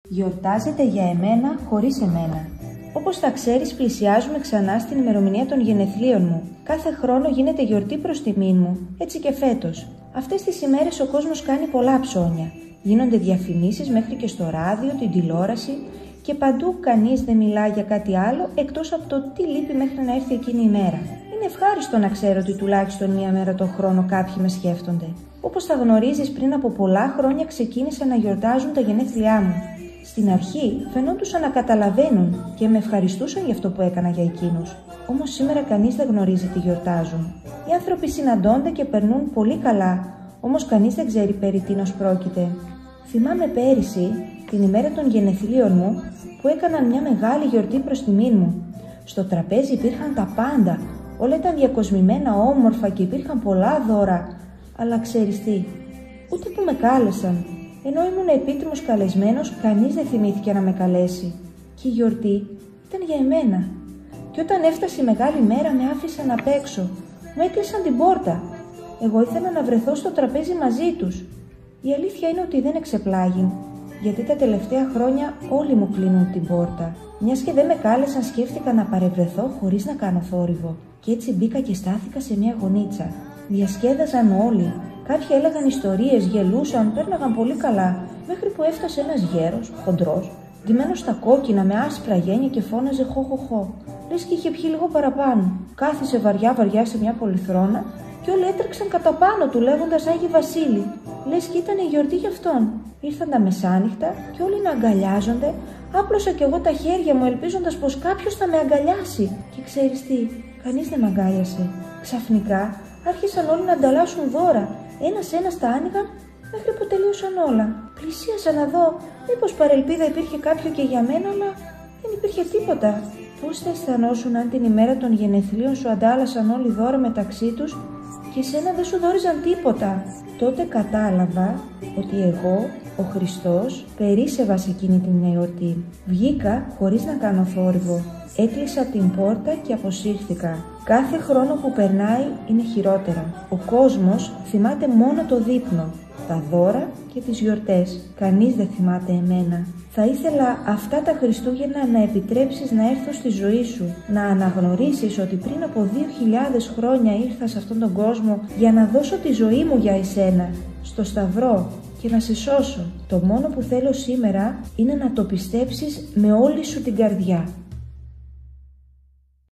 Γιορτάζεται για εμένα χωρίς εμένα. Όπως θα ξέρεις, πλησιάζουμε ξανά στην ημερομηνία των γενεθλίων μου. Κάθε χρόνο γίνεται γιορτή προς τιμήν μου, έτσι και φέτος. Αυτές τις ημέρες ο κόσμος κάνει πολλά ψώνια. Γίνονται διαφημίσεις μέχρι και στο ράδιο, την τηλεόραση και παντού κανείς δεν μιλά για κάτι άλλο εκτός από το τι λείπει μέχρι να έρθει εκείνη η μέρα. Είναι ευχάριστο να ξέρω ότι τουλάχιστον μία μέρα το χρόνο κάποιοι με σκέφτονται. Όπως θα γνωρίζεις, πριν από πολλά χρόνια ξεκίνησαν να γιορτάζουν τα γενέθλιά μου. Στην αρχή φαινόντουσαν να καταλαβαίνουν και με ευχαριστούσαν για αυτό που έκανα για εκείνους. Όμως σήμερα κανείς δεν γνωρίζει τι γιορτάζουν. Οι άνθρωποι συναντώνται και περνούν πολύ καλά, όμως κανείς δεν ξέρει περί τίνος πρόκειται. Θυμάμαι πέρυσι, την ημέρα των γενεθλίων μου, που έκαναν μια μεγάλη γιορτή προς τιμήν μου. Στο τραπέζι υπήρχαν τα πάντα, όλα ήταν διακοσμημένα όμορφα και υπήρχαν πολλά δώρα. Αλλά ξέρεις τι, ούτε που με κάλεσαν. Ενώ ήμουν επίτιμος καλεσμένος, κανείς δεν θυμήθηκε να με καλέσει. Και η γιορτή ήταν για εμένα. Και όταν έφτασε η μεγάλη μέρα, με άφησαν απ' έξω. Μου έκλεισαν την πόρτα. Εγώ ήθελα να βρεθώ στο τραπέζι μαζί τους. Η αλήθεια είναι ότι δεν εξεπλάγει, γιατί τα τελευταία χρόνια όλοι μου κλείνουν την πόρτα. Μιας και δεν με κάλεσαν, σκέφτηκα να παρευρεθώ χωρίς να κάνω θόρυβο. Και έτσι μπήκα και στάθηκα σε μια γωνίτσα. Διασκέδαζαν όλοι. Κάποιοι έλεγαν ιστορίες, γελούσαν, πέρναγαν πολύ καλά, μέχρι που έφτασε ένας γέρος, χοντρός, ντυμένος στα κόκκινα με άσπρα γένια και φώναζε χω. Λες και είχε πιει λίγο παραπάνω. Κάθισε βαριά σε μια πολυθρόνα και όλοι έτρεξαν κατά πάνω του λέγοντας Άγιε Βασίλη. Λες και ήταν η γιορτή για αυτόν. Ήρθαν τα μεσάνυχτα και όλοι να αγκαλιάζονται. Άπλωσα κι εγώ τα χέρια μου ελπίζοντας πως κάποιος θα με αγκαλιάσει. Και ξέρεις τι, κανείς δεν με αγκάλιασε. Ξαφνικά άρχισαν όλοι να ανταλλάσσουν δώρα. Ένας τα άνοιγαν μέχρι που τελείωσαν όλα. Πλησίασα να δω μήπως παρελπίδα υπήρχε κάποιο και για μένα, αλλά δεν υπήρχε τίποτα. Πώς θα αισθανόσουν αν την ημέρα των γενεθλίων σου αντάλλασαν όλοι δώρα μεταξύ τους και εσένα δεν σου δώριζαν τίποτα? Τότε κατάλαβα ότι εγώ, ο Χριστός, περίσσευα σε εκείνη την εορτή. Βγήκα χωρίς να κάνω θόρυβο. Έκλεισα την πόρτα και αποσύρθηκα. Κάθε χρόνο που περνάει είναι χειρότερα. Ο κόσμος θυμάται μόνο το δείπνο, τα δώρα και τις γιορτές. Κανείς δεν θυμάται εμένα. Θα ήθελα αυτά τα Χριστούγεννα να επιτρέψεις να έρθω στη ζωή σου, να αναγνωρίσεις ότι πριν από 2.000 χρόνια ήρθα σε αυτόν τον κόσμο για να δώσω τη ζωή μου για εσένα, στο Σταυρό, και να σε σώσω. Το μόνο που θέλω σήμερα είναι να το πιστέψεις με όλη σου την καρδιά.